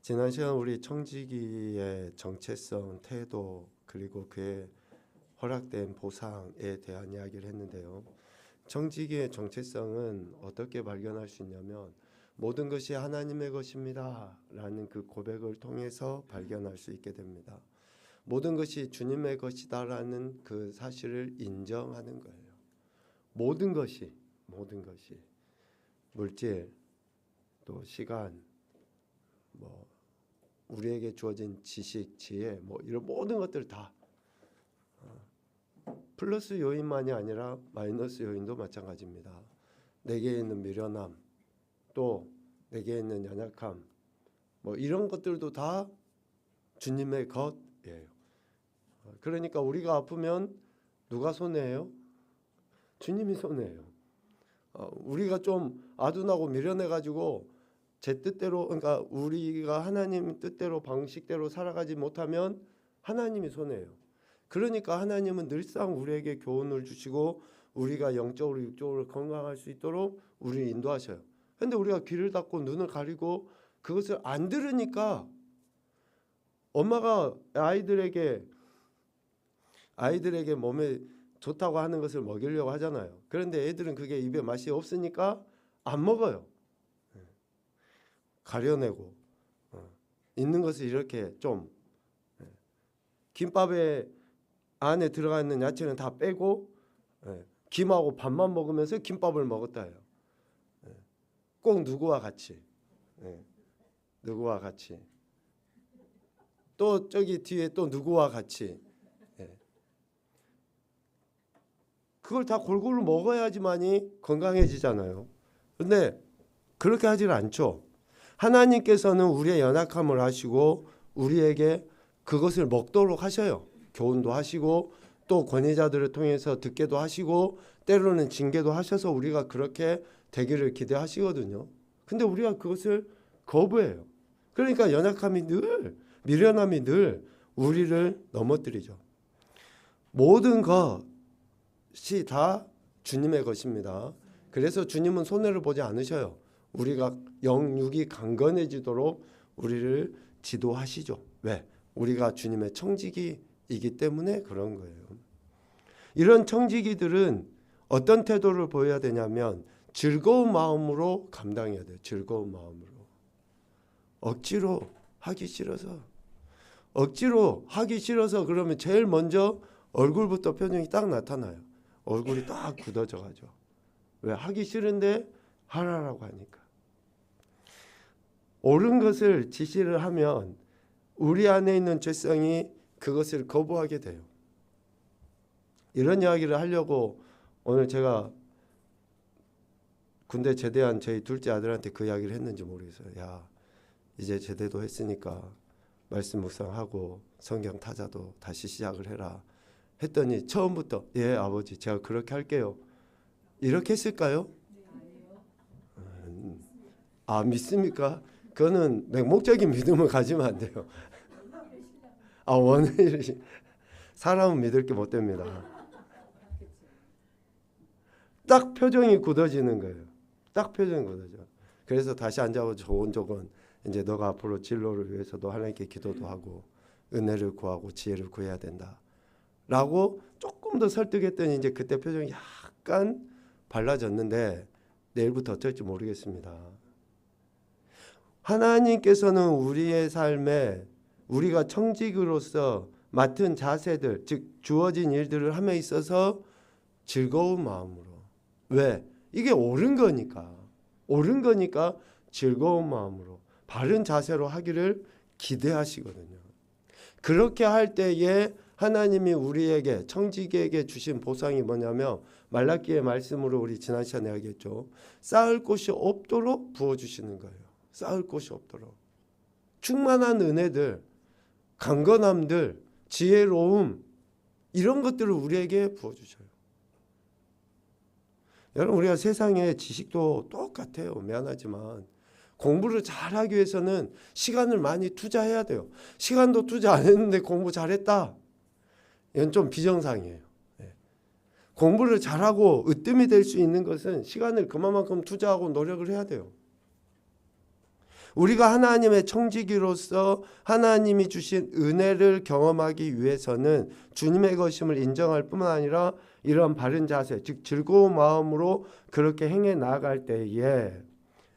지난 시간 우리 청지기의 정체성, 태도 그리고 그의 허락된 보상에 대한 이야기를 했는데요. 청지기의 정체성은 어떻게 발견할 수 있냐면 모든 것이 하나님의 것입니다 라는 그 고백을 통해서 발견할 수 있게 됩니다. 모든 것이 주님의 것이다 라는 그 사실을 인정하는 거예요. 모든 것이 물질, 또 시간, 뭐 우리에게 주어진 지식, 지혜, 뭐 이런 모든 것들 다 플러스 요인만이 아니라 마이너스 요인도 마찬가지입니다. 내게 있는 미련함, 또 내게 있는 연약함, 뭐 이런 것들도 다 주님의 것이에요. 그러니까 우리가 아프면 누가 손해예요? 주님이 손해예요. 우리가 좀 아둔하고 미련해가지고 제 뜻대로, 그러니까 우리가 하나님 뜻대로 방식대로 살아가지 못하면 하나님이 손해예요. 그러니까 하나님은 늘상 우리에게 교훈을 주시고 우리가 영적으로 육적으로 건강할 수 있도록 우리를 인도하셔요. 그런데 우리가 귀를 닫고 눈을 가리고 그것을 안 들으니까 엄마가 아이들에게 몸에 좋다고 하는 것을 먹이려고 하잖아요. 그런데 애들은 그게 입에 맛이 없으니까 안 먹어요. 가려내고 있는 것을 이렇게 좀 김밥에 안에 들어가 있는 야채는 다 빼고 김하고 밥만 먹으면서 김밥을 먹었다 해요. 꼭 누구와 같이 또 저기 뒤에 또 누구와 같이 그걸 다 골고루 먹어야지만이 건강해지잖아요. 근데 그렇게 하질 않죠. 하나님께서는 우리의 연약함을 아시고 우리에게 그것을 먹도록 하셔요. 교훈도 하시고 또 권위자들을 통해서 듣게도 하시고 때로는 징계도 하셔서 우리가 그렇게 되기를 기대하시거든요. 근데 우리가 그것을 거부해요. 그러니까 연약함이 늘, 미련함이 늘 우리를 넘어뜨리죠. 모든 것이 다 주님의 것입니다. 그래서 주님은 손해를 보지 않으셔요. 우리가 영육이 강건해지도록 우리를 지도하시죠. 왜? 우리가 주님의 청지기이기 때문에 그런 거예요. 이런 청지기들은 어떤 태도를 보여야 되냐면 즐거운 마음으로 감당해야 돼요. 즐거운 마음으로. 억지로 하기 싫어서 그러면 제일 먼저 얼굴부터 표정이 딱 나타나요. 얼굴이 딱 굳어져 가죠. 왜? 하기 싫은데 하라라고 하니까. 옳은 것을 지시를 하면 우리 안에 있는 죄성이 그것을 거부하게 돼요. 이런 이야기를 하려고 오늘 제가 군대 제대한 저희 둘째 아들한테 그 이야기를 했는지 모르겠어요. 야, 이제 제대도 했으니까 말씀 묵상하고 성경 타자도 다시 시작을 해라 했더니 처음부터 예 아버지 제가 그렇게 할게요. 이렇게 했을까요? 아 믿습니까? 그거는 맹목적인 믿음을 가지면 안 돼요. 아 원해주시 사람은 믿을 게 못 됩니다. 딱 표정이 굳어지는 거예요. 딱 표정이 굳어져. 그래서 다시 앉아서 좋은 적은 이제 너가 앞으로 진로를 위해서도 하나님께 기도도 하고 은혜를 구하고 지혜를 구해야 된다. 라고 조금 더 설득했더니 이제 그때 표정이 약간 발라졌는데 내일부터 어쩔지 모르겠습니다. 하나님께서는 우리의 삶에 우리가 청지기로서 맡은 자세들, 즉 주어진 일들을 함에 있어서 즐거운 마음으로. 왜? 이게 옳은 거니까 즐거운 마음으로 바른 자세로 하기를 기대하시거든요. 그렇게 할 때에 하나님이 우리에게 청지기에게 주신 보상이 뭐냐면 말라기의 말씀으로 우리 지난 시간에 이야기했죠. 쌓을 곳이 없도록 부어주시는 거예요. 쌓을 곳이 없도록. 충만한 은혜들, 강건함들, 지혜로움 이런 것들을 우리에게 부어주셔요. 여러분 우리가 세상에 지식도 똑같아요. 미안하지만 공부를 잘하기 위해서는 시간을 많이 투자해야 돼요. 시간도 투자 안 했는데 공부 잘했다. 이건 좀 비정상이에요. 공부를 잘하고 으뜸이 될 수 있는 것은 시간을 그만큼 투자하고 노력을 해야 돼요. 우리가 하나님의 청지기로서 하나님이 주신 은혜를 경험하기 위해서는 주님의 것임을 인정할 뿐만 아니라 이런 바른 자세, 즉 즐거운 마음으로 그렇게 행해 나아갈 때에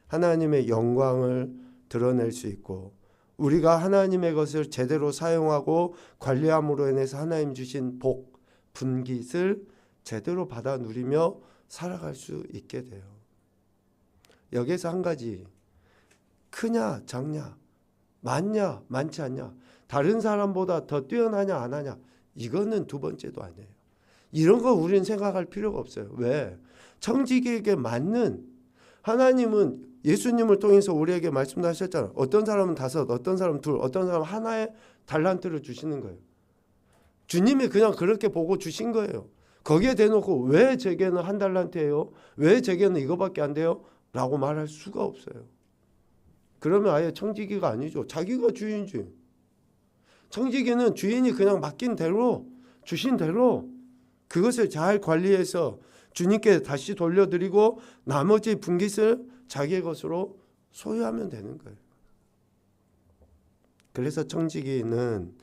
하나님의 영광을 드러낼 수 있고, 우리가 하나님의 것을 제대로 사용하고 관리함으로 인해서 하나님 주신 복, 분깃을 제대로 받아 누리며 살아갈 수 있게 돼요. 여기서 한 가지, 크냐 작냐, 많냐 많지 않냐, 다른 사람보다 더 뛰어나냐 안 하냐, 이거는 두 번째도 아니에요. 이런 거 우리는 생각할 필요가 없어요. 왜? 청지기에게 맞는, 하나님은 예수님을 통해서 우리에게 말씀하셨잖아요. 어떤 사람은 5, 어떤 사람은 2, 어떤 사람은 하나의 달란트를 주시는 거예요. 주님이 그냥 그렇게 보고 주신 거예요. 거기에 대놓고 왜 제게는 1 달란트예요? 왜 제게는 이거밖에 안 돼요? 라고 말할 수가 없어요. 그러면 아예 청지기가 아니죠. 자기가 주인이지. 청지기는 주인이 그냥 맡긴 대로, 주신 대로 그것을 잘 관리해서 주님께 다시 돌려드리고 나머지 분깃을 자기의 것으로 소유하면 되는 거예요. 그래서 청지기는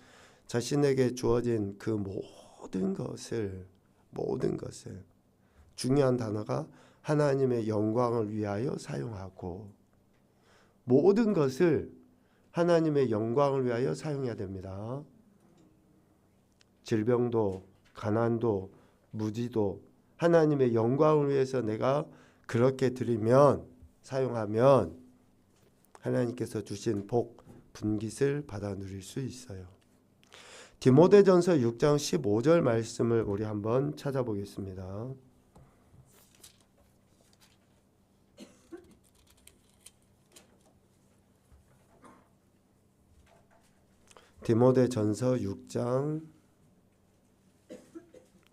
자신에게 주어진 그 모든 것을 중요한 단어가 하나님의 영광을 위하여 사용하고, 모든 것을 하나님의 영광을 위하여 사용해야 됩니다. 질병도 가난도 무지도 하나님의 영광을 위해서 내가 그렇게 드리면, 사용하면 하나님께서 주신 복, 분깃을 받아 누릴 수 있어요. 디모데전서 6장 15절 말씀을 우리 한번 찾아보겠습니다. 디모데전서 6장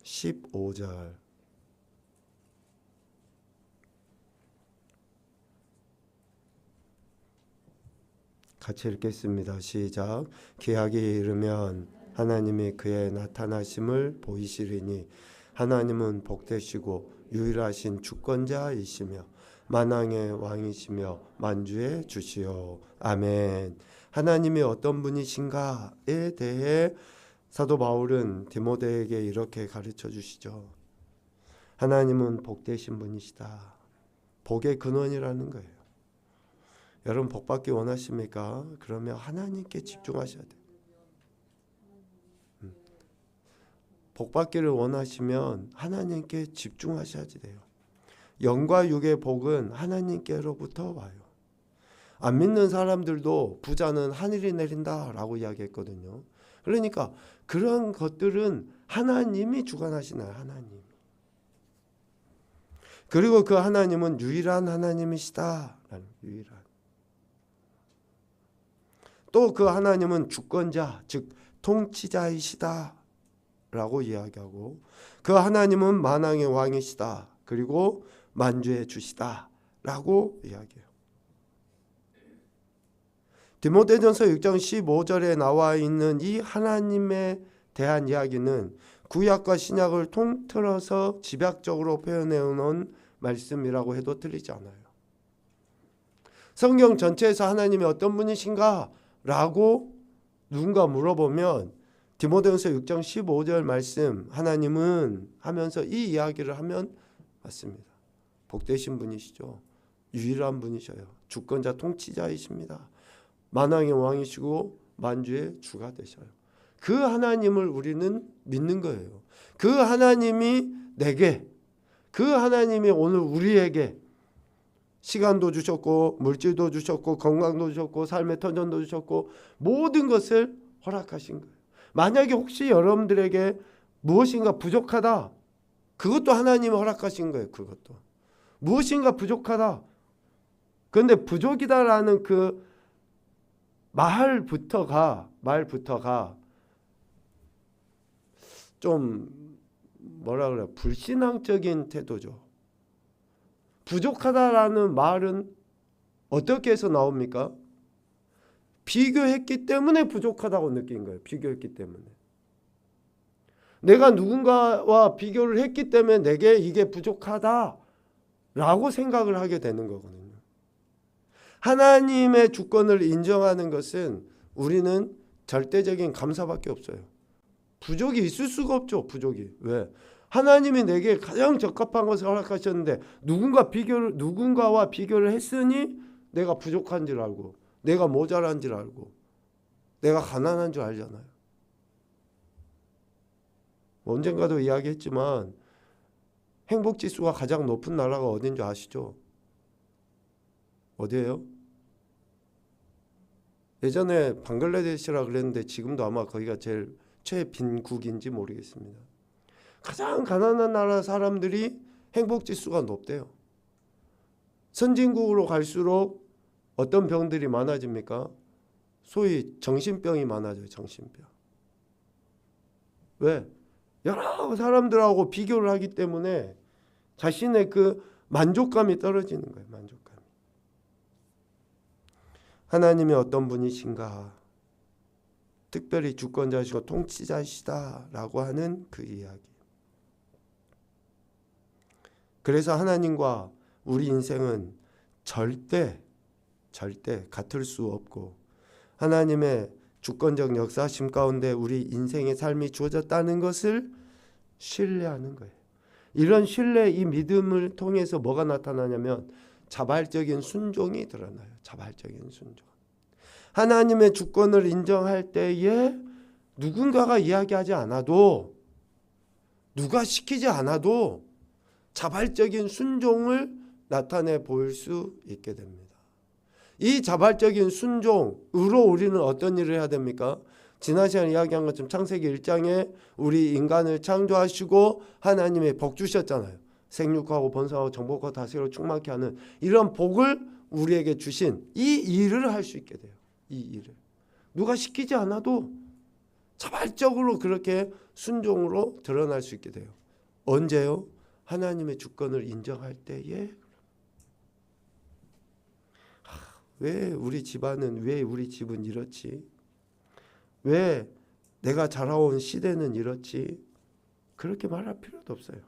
15절. 같이 읽겠습니다. 시작. 기약이 이르면 하나님이 그의 나타나심을 보이시리니 하나님은 복되시고 유일하신 주권자이시며 만왕의 왕이시며 만주의 주시오. 아멘. 하나님이 어떤 분이신가에 대해 사도 바울은 디모데에게 이렇게 가르쳐 주시죠. 하나님은 복되신 분이시다. 복의 근원이라는 거예요. 여러분 복 받기 원하십니까? 그러면 하나님께 집중하셔야 돼요. 복 받기를 원하시면 하나님께 집중하셔야지 돼요. 영과 육의 복은 하나님께로부터 와요. 안 믿는 사람들도 부자는 하늘이 내린다라고 이야기했거든요. 그러니까 그런 것들은 하나님이 주관하시나요? 하나님. 그리고 그 하나님은 유일한 하나님이시다. 유일한. 또 그 하나님은 주권자, 즉 통치자이시다 라고 이야기하고, 그 하나님은 만왕의 왕이시다. 그리고 만주의 주시다 라고 이야기해요. 디모데전서 6장 15절에 나와 있는 이 하나님에 대한 이야기는 구약과 신약을 통틀어서 집약적으로 표현해 놓은 말씀이라고 해도 틀리지 않아요. 성경 전체에서 하나님이 어떤 분이신가? 라고 누군가 물어보면 디모데전서 6장 15절 말씀, 하나님은 하면서 이 이야기를 하면 맞습니다. 복되신 분이시죠. 유일한 분이셔요. 주권자 통치자이십니다. 만왕의 왕이시고 만주의 주가 되셔요. 그 하나님을 우리는 믿는 거예요. 그 하나님이 내게, 그 하나님이 오늘 우리에게 시간도 주셨고 물질도 주셨고 건강도 주셨고 삶의 터전도 주셨고 모든 것을 허락하신 거예요. 만약에 혹시 여러분들에게 무엇인가 부족하다, 그것도 하나님이 허락하신 거예요. 그것도 무엇인가 부족하다. 그런데 부족이다라는 그 말부터가 좀 뭐라 그래요? 불신앙적인 태도죠. 부족하다라는 말은 어떻게 해서 나옵니까? 비교했기 때문에 부족하다고 느낀 거예요. 비교했기 때문에. 내가 누군가와 비교를 했기 때문에 내게 이게 부족하다라고 생각을 하게 되는 거거든요. 하나님의 주권을 인정하는 것은 우리는 절대적인 감사밖에 없어요. 부족이 있을 수가 없죠. 부족이. 왜? 하나님이 내게 가장 적합한 것을 허락하셨는데 누군가와 비교를 했으니 내가 부족한 줄 알고, 내가 모자란 줄 알고, 내가 가난한 줄 알잖아요. 언젠가도 이야기했지만 행복지수가 가장 높은 나라가 어딘 줄 아시죠? 어디예요? 예전에 방글라데시라 그랬는데 지금도 아마 거기가 제일 최빈국인지 모르겠습니다. 가장 가난한 나라 사람들이 행복지수가 높대요. 선진국으로 갈수록 어떤 병들이 많아집니까? 소위 정신병이 많아져요. 정신병. 왜? 여러 사람들하고 비교를 하기 때문에 자신의 그 만족감이 떨어지는 거예요. 만족감이. 하나님이 어떤 분이신가? 특별히 주권자시고 통치자시다라고 하는 그 이야기. 그래서 하나님과 우리 인생은 절대 같을 수 없고, 하나님의 주권적 역사심 가운데 우리 인생의 삶이 주어졌다는 것을 신뢰하는 거예요. 이런 신뢰, 이 믿음을 통해서 뭐가 나타나냐면 자발적인 순종이 드러나요. 자발적인 순종. 하나님의 주권을 인정할 때에 누군가가 이야기하지 않아도, 누가 시키지 않아도 자발적인 순종을 나타내 보일 수 있게 됩니다. 이 자발적인 순종으로 우리는 어떤 일을 해야 됩니까? 지난 시간에 이야기한 것처럼 창세기 1장에 우리 인간을 창조하시고 하나님의 복 주셨잖아요. 생육하고 번성하고 정복하고 다스리고 충만케 하는 이런 복을 우리에게 주신 이 일을 할 수 있게 돼요. 이 일을 누가 시키지 않아도 자발적으로 그렇게 순종으로 드러날 수 있게 돼요. 언제요? 하나님의 주권을 인정할 때에. 왜 우리 집안은, 왜 우리 집은 이렇지? 왜 내가 자라온 시대는 이렇지? 그렇게 말할 필요도 없어요.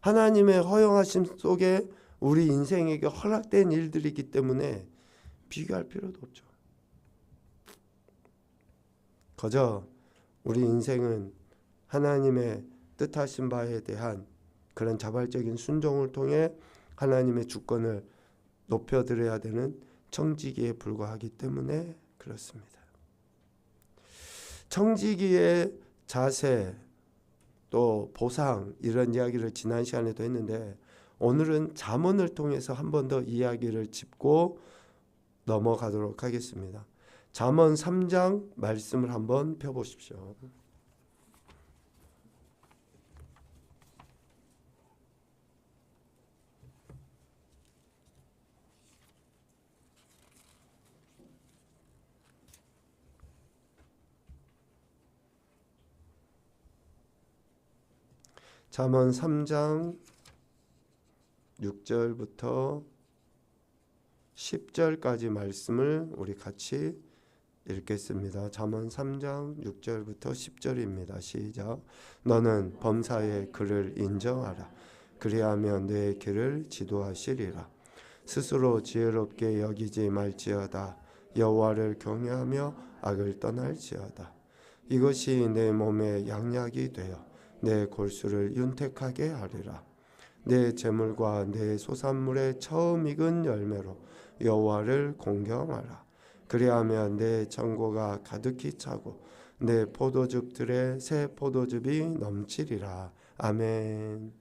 하나님의 허용하심 속에 우리 인생에게 허락된 일들이기 때문에 비교할 필요도 없죠. 그저 우리 인생은 하나님의 뜻하신 바에 대한 그런 자발적인 순종을 통해 하나님의 주권을 높여드려야 되는 청지기에 불과하기 때문에 그렇습니다. 청지기의 자세, 또 보상, 이런 이야기를 지난 시간에도 했는데 오늘은 잠언을 통해서 한 번 더 이야기를 짚고 넘어가도록 하겠습니다. 잠언 3장 말씀을 한번 펴보십시오. 잠언 3장 6절부터 10절까지 말씀을 우리 같이 읽겠습니다. 잠언 3장 6절부터 10절입니다. 시작. 너는 범사의 그를 인정하라. 그리하면 내 길을 지도하시리라. 스스로 지혜롭게 여기지 말지어다. 여호와를 경외하며 악을 떠날지어다. 이것이 내 몸의 양약이 되어 내 골수를 윤택하게 하리라. 내 재물과 내 소산물의 처음 익은 열매로 여호와를 공경하라. 그리하면 내 창고가 가득히 차고 내 포도즙들의 새 포도즙이 넘치리라. 아멘.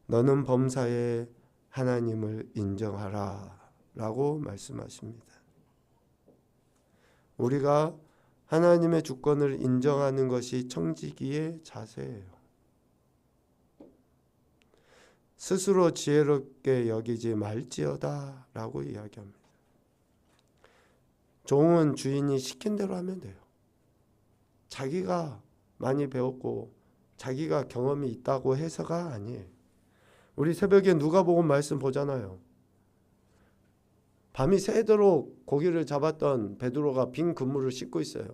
너는 범사에 하나님을 인정하라 라고 말씀하십니다. 우리가 하나님의 주권을 인정하는 것이 청지기의 자세예요. 스스로 지혜롭게 여기지 말지어다 라고 이야기합니다. 종은 주인이 시킨 대로 하면 돼요. 자기가 많이 배웠고 자기가 경험이 있다고 해서가 아니에요. 우리 새벽에 누가복음 말씀 보잖아요. 밤이 새도록 고기를 잡았던 베드로가 빈 그물을 씻고 있어요.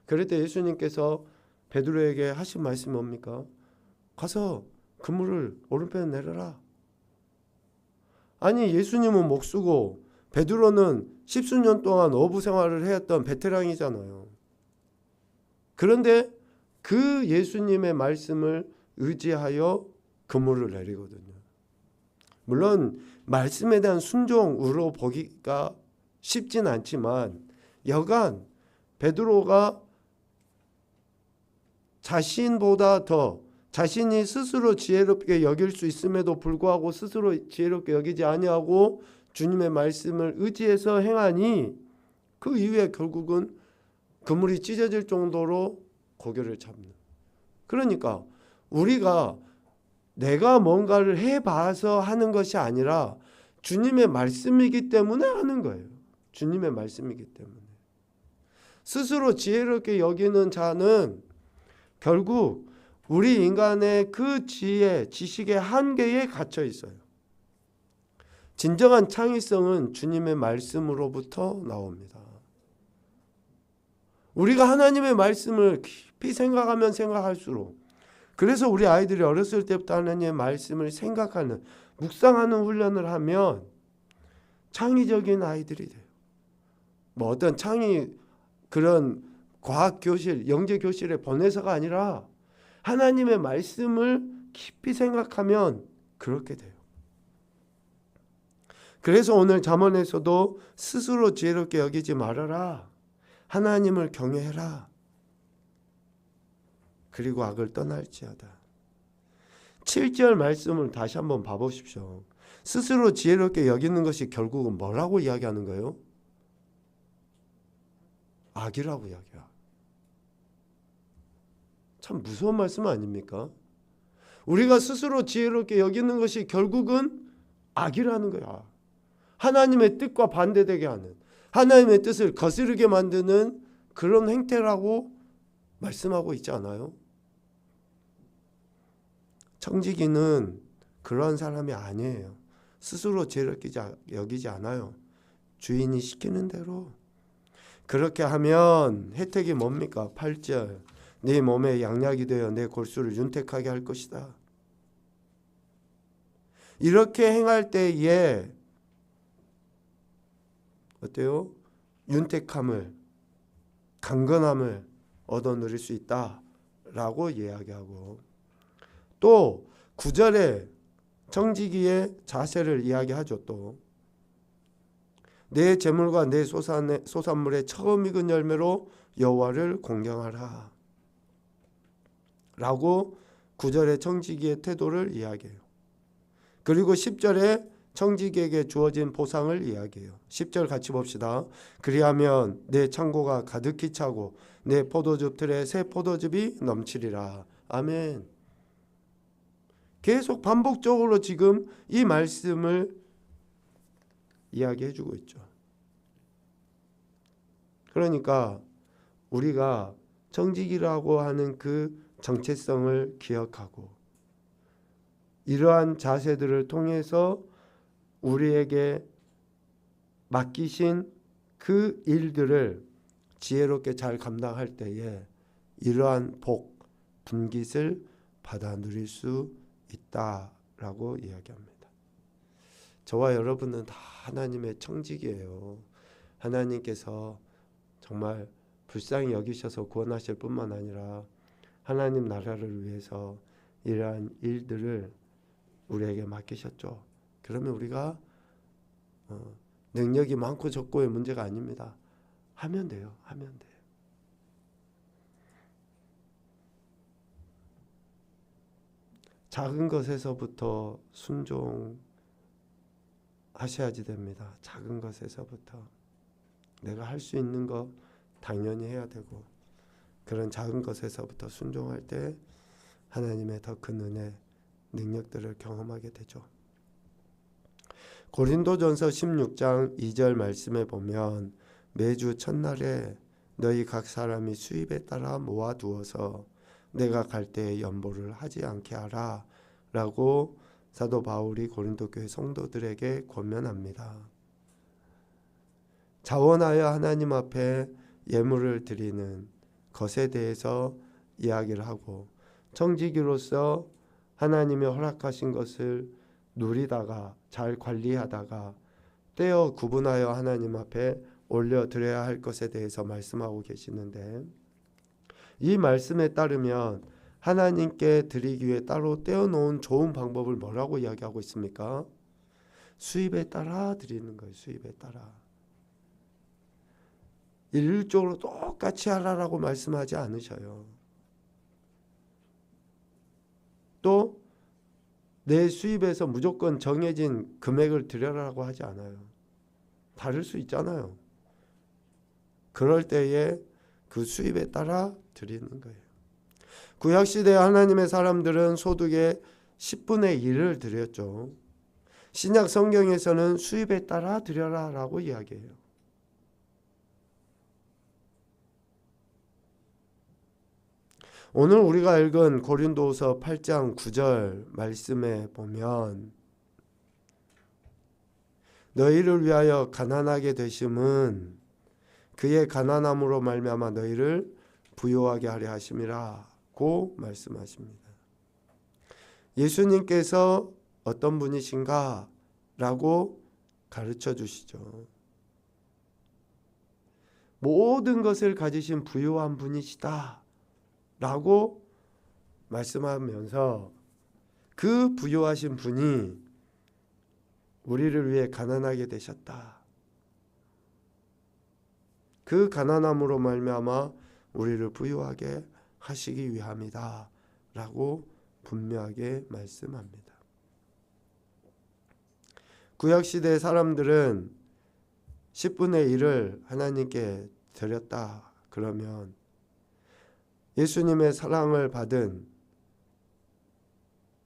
그럴 때 예수님께서 베드로에게 하신 말씀이 뭡니까? 가서 그물을 오른편에 내려라. 아니 예수님은 목 쓰고 베드로는 십수년 동안 어부 생활을 해왔던 베테랑이잖아요. 그런데 그 예수님의 말씀을 의지하여 그물을 내리거든요. 물론 말씀에 대한 순종으로 보기가 쉽진 않지만 여간 베드로가 자신보다 더 자신이 스스로 지혜롭게 여길 수 있음에도 불구하고 스스로 지혜롭게 여기지 아니하고 주님의 말씀을 의지해서 행하니 그 이후에 결국은 그물이 찢어질 정도로 고개를 잡는. 그러니까 우리가 내가 뭔가를 해봐서 하는 것이 아니라 주님의 말씀이기 때문에 하는 거예요. 주님의 말씀이기 때문에. 스스로 지혜롭게 여기는 자는 결국 우리 인간의 그 지혜, 지식의 한계에 갇혀 있어요. 진정한 창의성은 주님의 말씀으로부터 나옵니다. 우리가 하나님의 말씀을 깊이 생각하면 생각할수록, 그래서 우리 아이들이 어렸을 때부터 하나님의 말씀을 생각하는, 묵상하는 훈련을 하면 창의적인 아이들이 돼요. 뭐 어떤 그런 과학 교실, 영재 교실에 보내서가 아니라 하나님의 말씀을 깊이 생각하면 그렇게 돼요. 그래서 오늘 잠언에서도 스스로 지혜롭게 여기지 말아라. 하나님을 경외해라. 그리고 악을 떠날지어다. 7절 말씀을 다시 한번 봐보십시오. 스스로 지혜롭게 여기는 것이 결국은 뭐라고 이야기하는 거예요? 악이라고 이야기야. 참 무서운 말씀 아닙니까? 우리가 스스로 지혜롭게 여기는 것이 결국은 악이라는 거야. 하나님의 뜻과 반대되게 하는, 하나님의 뜻을 거스르게 만드는 그런 행태라고 말씀하고 있지 않아요? 청지기는 그러한 사람이 아니에요. 스스로 지혜롭게 여기지 않아요. 주인이 시키는 대로. 그렇게 하면 혜택이 뭡니까? 8절. 네 몸에 양약이 되어 내 골수를 윤택하게 할 것이다. 이렇게 행할 때에 어때요? 윤택함을, 강건함을 얻어 누릴 수 있다라고 이야기하고, 또 9절에 청지기의 자세를 이야기하죠. 또 내 재물과 내 소산물의 처음 익은 열매로 여호와를 공경하라 라고 9절에 청지기의 태도를 이야기해요. 그리고 10절에 청지기에게 주어진 보상을 이야기해요. 10절 같이 봅시다. 그리하면 내 창고가 가득히 차고 내 포도즙 틀에 새 포도즙이 넘치리라. 아멘. 계속 반복적으로 지금 이 말씀을 이야기해주고 있죠. 그러니까 우리가 청지기라고 하는 그 정체성을 기억하고 이러한 자세들을 통해서 우리에게 맡기신 그 일들을 지혜롭게 잘 감당할 때에 이러한 복, 분깃을 받아 누릴 수 있다라고 이야기합니다. 저와 여러분은 다 하나님의 청지기예요. 하나님께서 정말 불쌍히 여기셔서 구원하실 뿐만 아니라 하나님 나라를 위해서 이러한 일들을 우리에게 맡기셨죠. 그러면 우리가 능력이 많고 적고의 문제가 아닙니다. 하면 돼요. 하면 돼요. 작은 것에서부터 순종하셔야지 됩니다. 작은 것에서부터 내가 할 수 있는 거 당연히 해야 되고, 그런 작은 것에서부터 순종할 때 하나님의 더 큰 은혜, 능력들을 경험하게 되죠. 고린도전서 16장 2절 말씀에 보면 매주 첫날에 너희 각 사람이 수입에 따라 모아두어서 내가 갈 때에 연보를 하지 않게 하라 라고 사도 바울이 고린도 교회 성도들에게 권면합니다. 자원하여 하나님 앞에 예물을 드리는 것에 대해서 이야기를 하고, 청지기로서 하나님이 허락하신 것을 누리다가 잘 관리하다가 떼어 구분하여 하나님 앞에 올려드려야 할 것에 대해서 말씀하고 계시는데, 이 말씀에 따르면 하나님께 드리기 위해 따로 떼어놓은 좋은 방법을 뭐라고 이야기하고 있습니까? 수입에 따라 드리는 거예요. 수입에 따라. 일률적으로 똑같이 하라라고 말씀하지 않으셔요. 또 내 수입에서 무조건 정해진 금액을 드려라고 하지 않아요. 다를 수 있잖아요. 그럴 때에 그 수입에 따라 드리는 거예요. 구약시대 하나님의 사람들은 소득의 10분의 1을 드렸죠. 신약 성경에서는 수입에 따라 드려라 라고 이야기해요. 오늘 우리가 읽은 고린도후서 8장 9절 말씀에 보면, 너희를 위하여 가난하게 되심은 그의 가난함으로 말미암아 너희를 부요하게 하려 하심이라고 말씀하십니다. 예수님께서 어떤 분이신가 라고 가르쳐 주시죠. 모든 것을 가지신 부요한 분이시다 라고 말씀하면서, 그 부요하신 분이 우리를 위해 가난하게 되셨다. 그 가난함으로 말미암아 우리를 부유하게 하시기 위함이다 라고 분명하게 말씀합니다. 구약시대 사람들은 10분의 1을 하나님께 드렸다 그러면, 예수님의 사랑을 받은,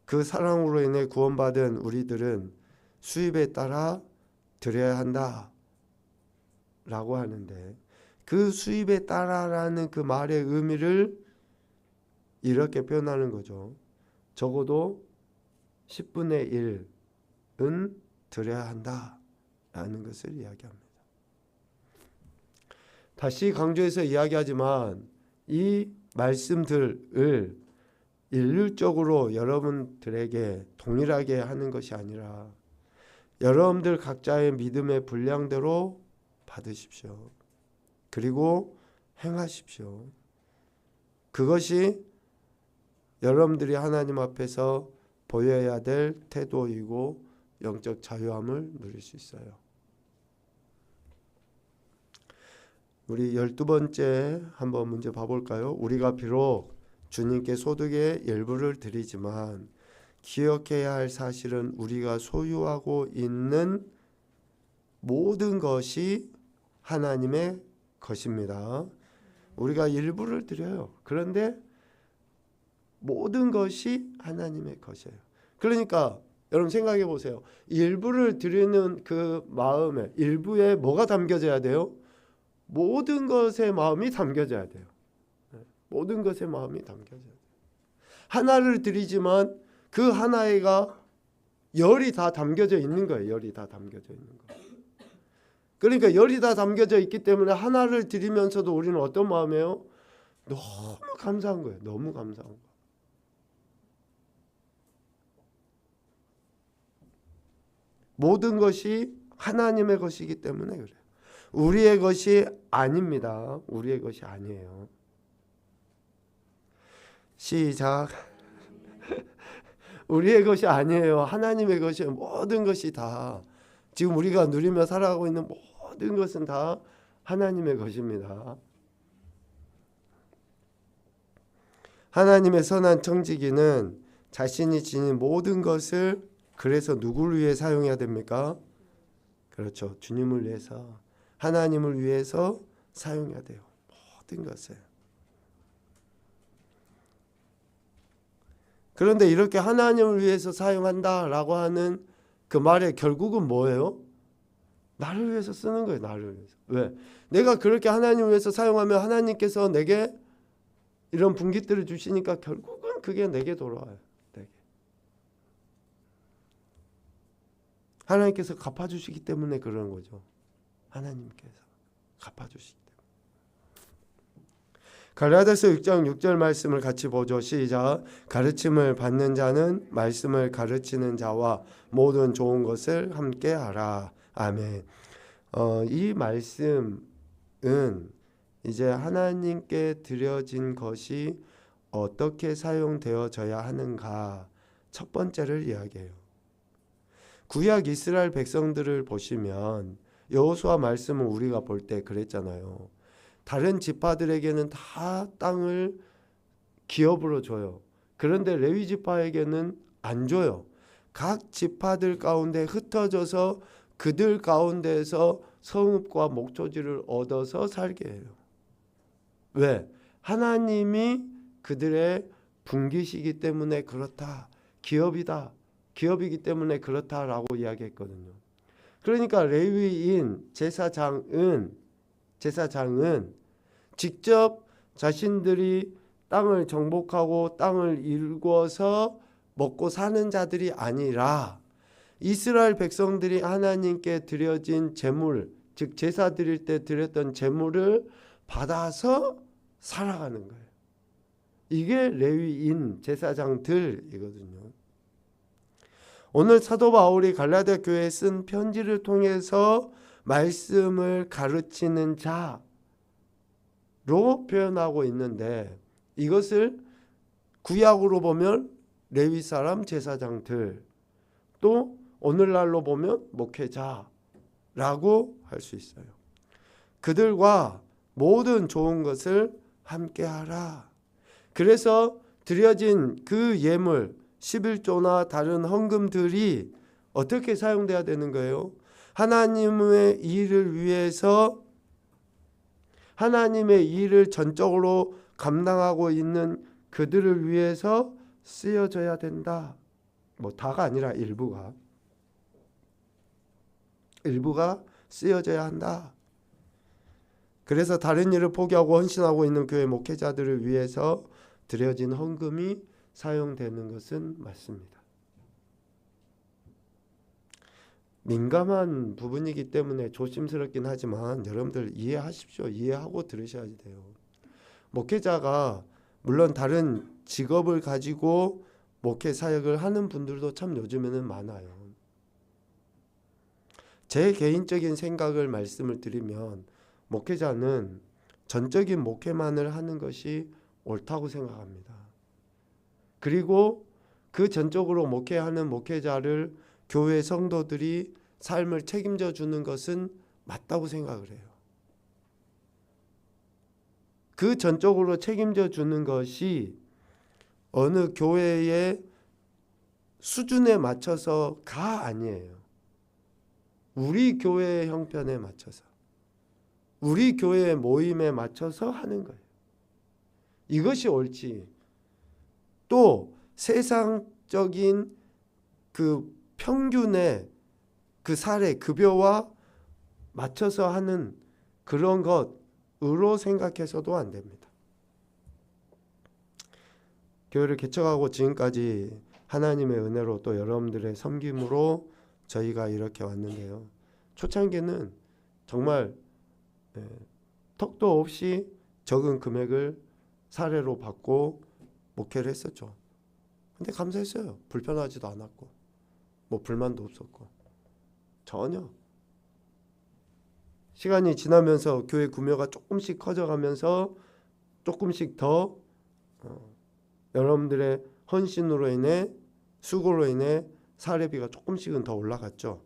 그 사랑으로 인해 구원받은 우리들은 수입에 따라 드려야 한다 라고 하는데, 그 수입에 따라라는 그 말의 의미를 이렇게 표현하는 거죠. 적어도 10분의 1은 드려야 한다 라는 것을 이야기합니다. 다시 강조해서 이야기하지만, 이 말씀들을 일률적으로 여러분들에게 동일하게 하는 것이 아니라 여러분들 각자의 믿음의 분량대로 받으십시오. 그리고 행하십시오. 그것이 여러분들이 하나님 앞에서 보여야 될 태도이고 영적 자유함을 누릴 수 있어요. 우리 12번째 한번 문제 봐볼까요? 우리가 비록 주님께 소득의 일부를 드리지만 기억해야 할 사실은 우리가 소유하고 있는 모든 것이 하나님의 것입니다. 우리가 일부를 드려요. 그런데 모든 것이 하나님의 것이에요. 그러니까 여러분 생각해 보세요. 일부를 드리는 그 마음에, 일부에 뭐가 담겨져야 돼요? 모든 것의 마음이 담겨져야 돼요. 모든 것의 마음이 담겨져야 돼요. 하나를 드리지만 그 하나가 열이 다 담겨져 있는 거예요. 열이 다 담겨져 있는 거예요. 그러니까 열이 다 담겨져 있기 때문에 하나를 드리면서도 우리는 어떤 마음이에요? 너무 감사한 거예요. 너무 감사한 거. 모든 것이 하나님의 것이기 때문에 그래요. 우리의 것이 아닙니다. 우리의 것이 아니에요. 시작. 우리의 것이 아니에요. 하나님의 것이에요. 모든 것이 다, 지금 우리가 누리며 살아가고 있는 모든 것은 다 하나님의 것입니다. 하나님의 선한 청지기는 자신이 지닌 모든 것을 그래서 누구를 위해 사용해야 됩니까? 그렇죠. 주님을 위해서, 하나님을 위해서 사용해야 돼요. 모든 것을. 그런데 이렇게 하나님을 위해서 사용한다라고 하는 그 말의 결국은 뭐예요? 나를 위해서 쓰는 거예요. 나를 위해서. 왜? 내가 그렇게 하나님을 위해서 사용하면 하나님께서 내게 이런 분깃들을 주시니까 결국은 그게 내게 돌아와요. 내게. 하나님께서 갚아주시기 때문에 그런 거죠. 하나님께서 갚아주시기 때문에. 갈라디아서 6장 6절 말씀을 같이 보죠. 시작. 가르침을 받는 자는 말씀을 가르치는 자와 모든 좋은 것을 함께 하라. 아멘. 이 말씀은 이제 하나님께 드려진 것이 어떻게 사용되어져야 하는가 첫 번째를 이야기해요. 구약 이스라엘 백성들을 보시면 여호수아 말씀을 우리가 볼 때 그랬잖아요. 다른 지파들에게는 다 땅을 기업으로 줘요. 그런데 레위 지파에게는 안 줘요. 각 지파들 가운데 흩어져서 그들 가운데서 성읍과 목초지를 얻어서 살게 해요. 왜? 하나님이 그들의 분기시기 때문에 그렇다. 기업이기 때문에 그렇다라고 이야기했거든요. 그러니까 레위인 제사장은 직접 자신들이 땅을 정복하고 땅을 일궈서 먹고 사는 자들이 아니라 이스라엘 백성들이 하나님께 드려진 제물, 즉 제사 드릴 때 드렸던 제물을 받아서 살아가는 거예요. 이게 레위인 제사장들이거든요. 오늘 사도 바울이 갈라디아 교회에 쓴 편지를 통해서 말씀을 가르치는 자로 표현하고 있는데 이것을 구약으로 보면 레위 사람 제사장들, 또 오늘날로 보면 목회자라고 할 수 있어요. 그들과 모든 좋은 것을 함께하라. 그래서 드려진 그 예물 11조나 다른 헌금들이 어떻게 사용돼야 되는 거예요? 하나님의 일을 위해서 하나님의 일을 전적으로 감당하고 있는 그들을 위해서 쓰여져야 된다. 뭐 다가 아니라 일부가 쓰여져야 한다. 그래서 다른 일을 포기하고 헌신하고 있는 교회 목회자들을 위해서 드려진 헌금이 사용되는 것은 맞습니다. 민감한 부분이기 때문에 조심스럽긴 하지만 여러분들 이해하십시오. 이해하고 들으셔야 돼요. 목회자가 물론 다른 직업을 가지고 목회 사역을 하는 분들도 참 요즘에는 많아요. 제 개인적인 생각을 말씀을 드리면 목회자는 전적인 목회만을 하는 것이 옳다고 생각합니다. 그리고 그 전적으로 목회하는 목회자를 교회 성도들이 삶을 책임져 주는 것은 맞다고 생각을 해요. 그 전적으로 책임져 주는 것이 어느 교회의 수준에 맞춰서가 아니에요. 우리 교회의 형편에 맞춰서, 우리 교회의 모임에 맞춰서 하는 거예요. 이것이 옳지. 또 세상적인 그 평균의 그 사례, 급여와 맞춰서 하는 그런 것으로 생각해서도 안 됩니다. 교회를 개척하고 지금까지 하나님의 은혜로 또 여러분들의 섬김으로 저희가 이렇게 왔는데요. 초창기는 정말 턱도 없이 적은 금액을 사례로 받고 목회를 했었죠. 근데 감사했어요. 불편하지도 않았고 뭐 불만도 없었고 전혀. 시간이 지나면서 교회 규모가 조금씩 커져가면서 조금씩 더 여러분들의 헌신으로 인해 수고로 인해 사례비가 조금씩은 더 올라갔죠.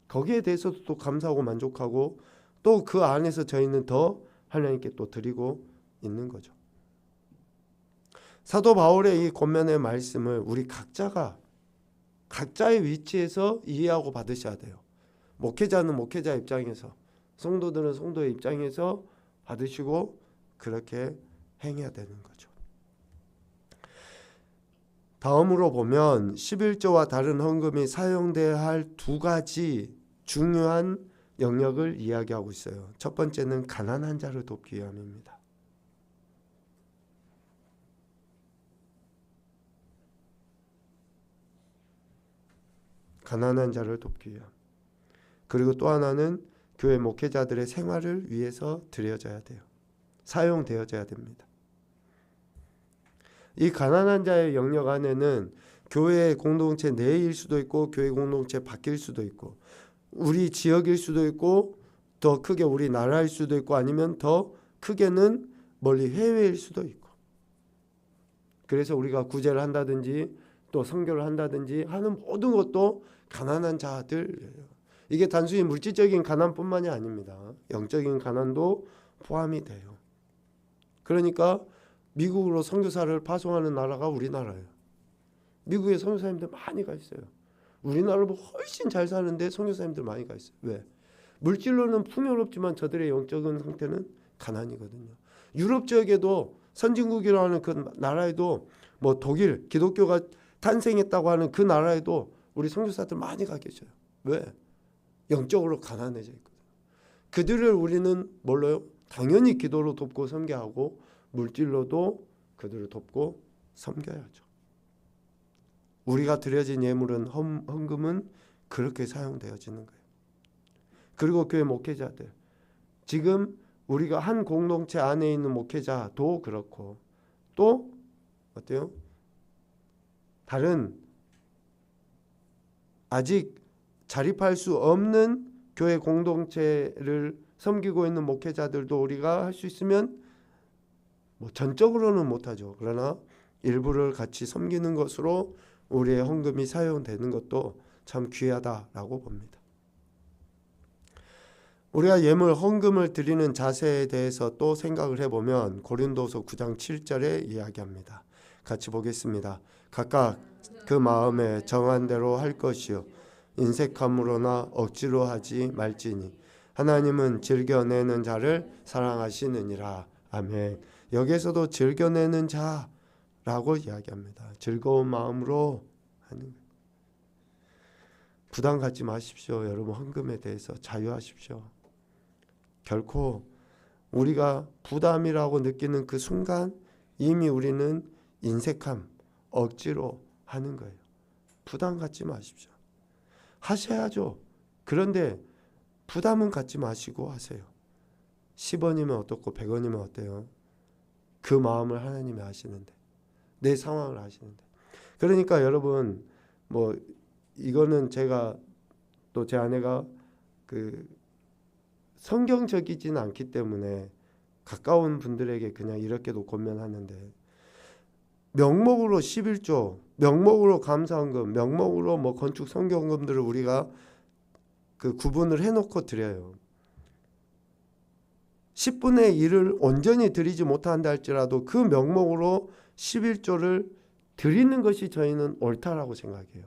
거기에 대해서도 또 감사하고 만족하고 또 그 안에서 저희는 더 하나님께 또 드리고 있는 거죠. 사도 바울의 이 권면의 말씀을 우리 각자가 각자의 위치에서 이해하고 받으셔야 돼요. 목회자는 목회자 입장에서, 성도들은 성도의 입장에서 받으시고 그렇게 행해야 되는 거죠. 다음으로 보면 11조와 다른 헌금이 사용돼야 할 두 가지 중요한 영역을 이야기하고 있어요. 첫 번째는 가난한 자를 돕기 위함입니다. 가난한 자를 돕기 위함. 그리고 또 하나는 교회 목회자들의 생활을 위해서 드려져야 돼요. 사용되어져야 됩니다. 이 가난한 자의 영역 안에는 교회 공동체 내일 수도 있고 교회 공동체 밖일 수도 있고 우리 지역일 수도 있고 더 크게 우리 나라일 수도 있고 아니면 더 크게는 멀리 해외일 수도 있고 그래서 우리가 구제를 한다든지 또 선교를 한다든지 하는 모든 것도 가난한 자들이에요. 이게 단순히 물질적인 가난뿐만이 아닙니다. 영적인 가난도 포함이 돼요. 그러니까 미국으로 선교사를 파송하는 나라가 우리나라예요. 미국에 선교사님들 많이 가 있어요. 우리나라보다 훨씬 잘 사는데 선교사님들 많이 가 있어요. 왜? 물질로는 풍요롭지만 저들의 영적인 상태는 가난이거든요. 유럽 지역에도 선진국이라고 하는 그 나라에도 뭐 독일 기독교가 탄생했다고 하는 그 나라에도 우리 선교사들 많이 가 계셔요. 왜? 영적으로 가난해져 있거든요. 그들을 우리는 뭘로요? 당연히 기도로 돕고 섬겨하고 물질로도 그들을 돕고 섬겨야죠. 우리가 드려진 예물은 헌금은 그렇게 사용되어지는 거예요. 그리고 교회 목회자들 지금 우리가 한 공동체 안에 있는 목회자도 그렇고 또 어때요? 다른 아직 자립할 수 없는 교회 공동체를 섬기고 있는 목회자들도 우리가 할 수 있으면 뭐 전적으로는 못하죠. 그러나 일부를 같이 섬기는 것으로 우리의 헌금이 사용되는 것도 참 귀하다라고 봅니다. 우리가 예물 헌금을 드리는 자세에 대해서 또 생각을 해보면 고린도서 9장 7절에 이야기합니다. 같이 보겠습니다. 각각 그 마음에 정한 대로 할 것이요 인색함으로나 억지로 하지 말지니 하나님은 즐겨내는 자를 사랑하시느니라. 아멘. 여기에서도 즐겨내는 자라고 이야기합니다. 즐거운 마음으로 하는 거예요. 부담 갖지 마십시오. 여러분 헌금에 대해서 자유하십시오. 결코 우리가 부담이라고 느끼는 그 순간 이미 우리는 인색함, 억지로 하는 거예요. 부담 갖지 마십시오. 하셔야죠. 그런데 부담은 갖지 마시고 하세요. 10원이면 어떻고 100원이면 어때요? 그 마음을 하나님이 아시는데 내 상황을 아시는데 그러니까 여러분 뭐 이거는 제가 또 제 아내가 그 성경적이지는 않기 때문에 가까운 분들에게 그냥 이렇게도 권면하는데 명목으로 11조, 명목으로 감사헌금, 명목으로 뭐 건축 선교헌금들을 우리가 그 구분을 해놓고 드려요. 10분의 1을 온전히 드리지 못한다 할지라도 그 명목으로 11조를 드리는 것이 저희는 옳다라고 생각해요.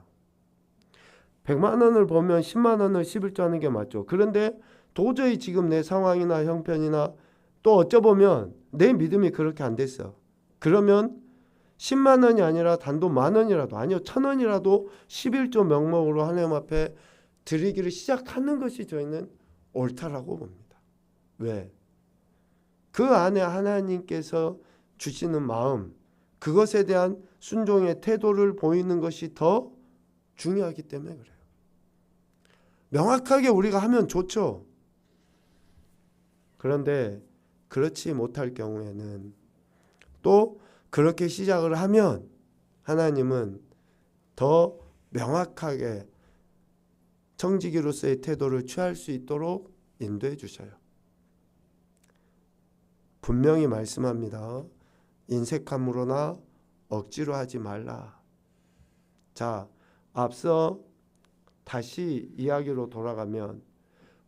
100만 원을 보면 10만 원을 11조 하는 게 맞죠. 그런데 도저히 지금 내 상황이나 형편이나 또 어쩌보면 내 믿음이 그렇게 안 됐어. 그러면 10만 원이 아니라 단돈 10,000원이라도 아니요 1,000원이라도 11조 명목으로 하나님 앞에 드리기를 시작하는 것이 저희는 옳다라고 봅니다. 왜? 그 안에 하나님께서 주시는 마음 그것에 대한 순종의 태도를 보이는 것이 더 중요하기 때문에 그래요. 명확하게 우리가 하면 좋죠. 그런데 그렇지 못할 경우에는 또 그렇게 시작을 하면 하나님은 더 명확하게 청지기로서의 태도를 취할 수 있도록 인도해 주셔요. 분명히 말씀합니다. 인색함으로나 억지로 하지 말라. 자, 앞서 다시 이야기로 돌아가면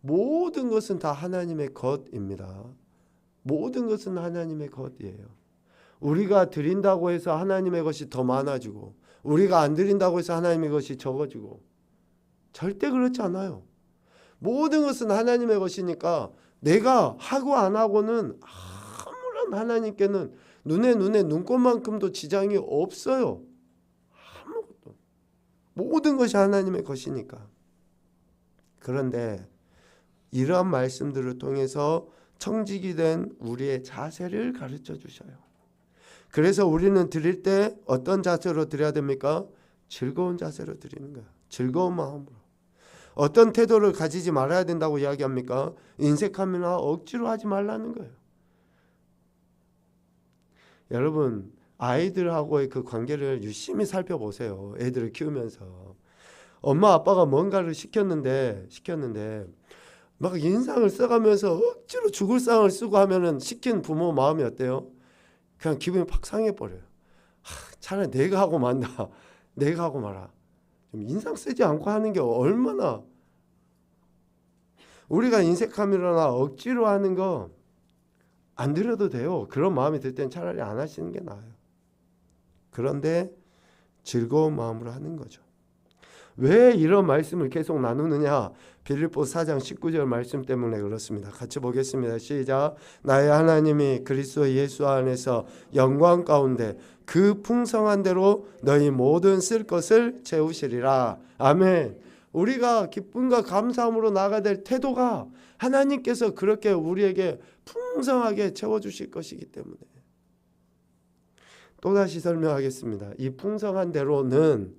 모든 것은 다 하나님의 것입니다. 모든 것은 하나님의 것이에요. 우리가 드린다고 해서 하나님의 것이 더 많아지고 우리가 안 드린다고 해서 하나님의 것이 적어지고 절대 그렇지 않아요. 모든 것은 하나님의 것이니까 내가 하고 안 하고는 아무런 하나님께는 눈에 눈꽃만큼도 지장이 없어요. 아무것도. 모든 것이 하나님의 것이니까. 그런데 이러한 말씀들을 통해서 청직이 된 우리의 자세를 가르쳐 주셔요. 그래서 우리는 드릴 때 어떤 자세로 드려야 됩니까? 즐거운 자세로 드리는 거예요. 즐거운 마음으로. 어떤 태도를 가지지 말아야 된다고 이야기합니까? 인색함이나 억지로 하지 말라는 거예요. 여러분 아이들하고의 그 관계를 유심히 살펴보세요. 애들을 키우면서 엄마 아빠가 뭔가를 시켰는데 막 인상을 써가면서 억지로 죽을 상을 쓰고 하면은 시킨 부모 마음이 어때요? 그냥 기분이 팍 상해버려요. 차라리 내가 하고 만다. 내가 하고 말아. 좀 인상 쓰지 않고 하는 게 얼마나, 우리가 인색함이라나 억지로 하는 거 안 드려도 돼요. 그런 마음이 들 땐 차라리 안 하시는 게 나아요. 그런데 즐거운 마음으로 하는 거죠. 왜 이런 말씀을 계속 나누느냐? 빌립보서 4장 19절 말씀 때문에 그렇습니다. 같이 보겠습니다. 시작. 나의 하나님이 그리스도 예수 안에서 영광 가운데 그 풍성한 대로 너희 모든 쓸 것을 채우시리라. 아멘. 우리가 기쁨과 감사함으로 나아가야 될 태도가 하나님께서 그렇게 우리에게 풍성하게 채워주실 것이기 때문에. 또다시 설명하겠습니다. 이 풍성한 대로는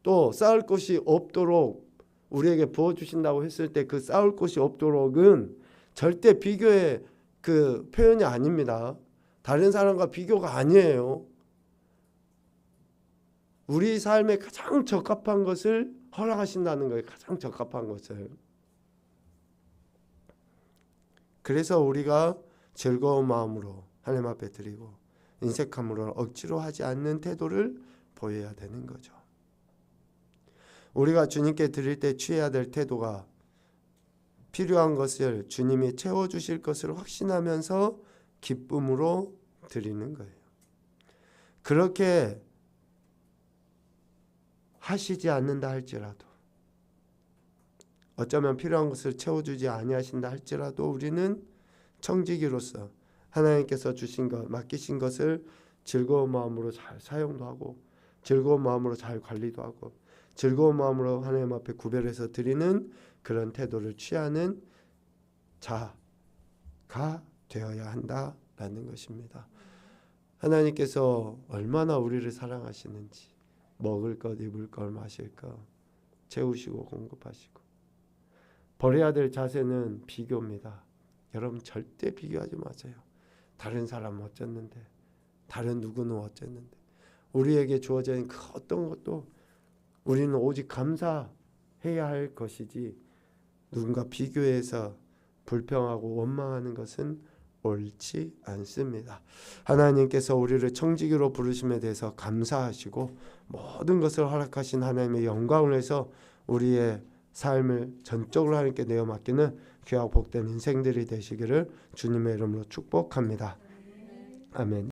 또 쌓을 것이 없도록 우리에게 부어주신다고 했을 때 그 쌓을 것이 없도록은 절대 비교의 그 표현이 아닙니다. 다른 사람과 비교가 아니에요. 우리 삶에 가장 적합한 것을 허락하신다는 거예요. 가장 적합한 것을. 그래서 우리가 즐거운 마음으로 하나님 앞에 드리고 인색함으로 억지로 하지 않는 태도를 보여야 되는 거죠. 우리가 주님께 드릴 때 취해야 될 태도가 필요한 것을 주님이 채워주실 것을 확신하면서 기쁨으로 드리는 거예요. 그렇게 하시지 않는다 할지라도, 어쩌면 필요한 것을 채워주지 아니하신다 할지라도 우리는 청지기로서 하나님께서 주신 것, 맡기신 것을 즐거운 마음으로 잘 사용도 하고 즐거운 마음으로 잘 관리도 하고 즐거운 마음으로 하나님 앞에 구별해서 드리는 그런 태도를 취하는 자가 되어야 한다라는 것입니다. 하나님께서 얼마나 우리를 사랑하시는지, 먹을 것, 입을 것, 마실 것 채우시고 공급하시고. 버려야 될 자세는 비교입니다. 여러분 절대 비교하지 마세요. 다른 사람은 어쨌는데, 다른 누구는 어쨌는데, 우리에게 주어진 그 어떤 것도 우리는 오직 감사해야 할 것이지 누군가 비교해서 불평하고 원망하는 것은 옳지 않습니다. 하나님께서 우리를 청지기로 부르심에 대해서 감사하시고 모든 것을 허락하신 하나님의 영광을 위해서 우리의 삶을 전적으로 하나님께 내어 맡기는 귀하고 복된 인생들이 되시기를 주님의 이름으로 축복합니다. 아멘.